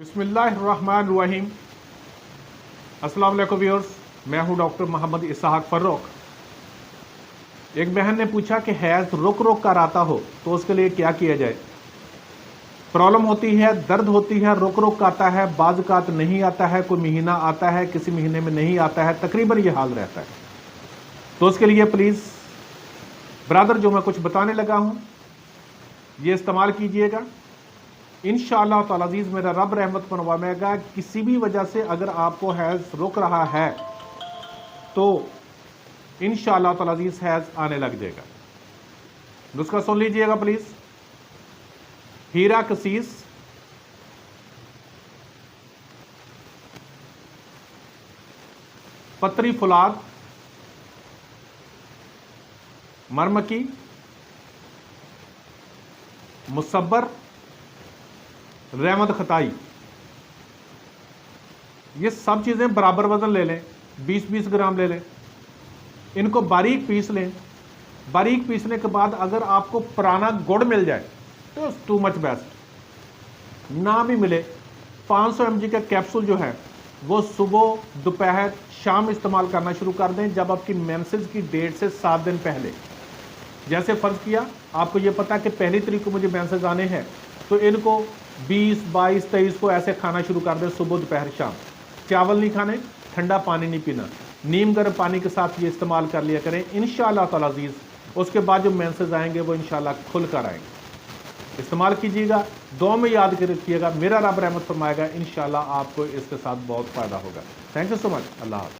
बिस्मिल्लाहिर्रहमानिर्रहीम। अस्सलाम वालेकुम व्यूअर्स, मैं हूं डॉक्टर मोहम्मद इसहाक फर्रुख। एक बहन ने पूछा कि हैज़ रुक रुक कर आता हो तो उसके लिए क्या किया जाए। प्रॉब्लम होती है, दर्द होती है, रुक रुक आता है, बाज़-औक़ात नहीं आता है, कोई महीना आता है, किसी महीने में नहीं आता है, तकरीबन ये हाल रहता है। तो उसके लिए प्लीज़ ब्रदर जो मैं कुछ बताने लगा हूं ये इस्तेमाल कीजिएगा। इंशाअल्लाह ताला अज़ीज़ मेरा रब रहमत फरमाएगा। किसी भी वजह से अगर आपको हैज़ रुक रहा है तो इंशाअल्लाह ताला अज़ीज़ हैज़ आने लग जाएगा। नुस्खा सुन लीजिएगा प्लीज़। हीरा कसीस, पतरी फुलाद, मरमकी, मुसब्बर, रहमत खताई, ये सब चीज़ें बराबर वजन ले लें, 20-20 ग्राम ले लें। इनको बारीक पीस लें। बारीक पीसने के बाद अगर आपको पुराना गुड़ मिल जाए तो टू मच बेस्ट। ना भी मिले 500 mg का कैप्सूल जो है वो सुबह, दोपहर, शाम इस्तेमाल करना शुरू कर दें, जब आपकी मेंसेस की डेट से 7 दिन पहले। जैसे फ़र्ज़ किया आपको ये पता है कि पहली तारीख को मुझे मेंसेस आने हैं, तो इनको 20, 22, 23 को ऐसे खाना शुरू कर दें, सुबह, दोपहर, शाम। चावल नहीं खाने, ठंडा पानी नहीं पीना, नीम गर्म पानी के साथ ये इस्तेमाल कर लिया करें इंशाअल्लाह ताला अज़ीज़। उसके बाद जो मेंसेस आएंगे वो इंशाअल्लाह खुल कर आएंगे। इस्तेमाल कीजिएगा, दुआ में याद कर रखिएगा, मेरा रब रहमत फरमाएगा, इंशाअल्लाह आपको इसके साथ बहुत फ़ायदा होगा। Thank you so much. अल्लाह हाफ़िज़।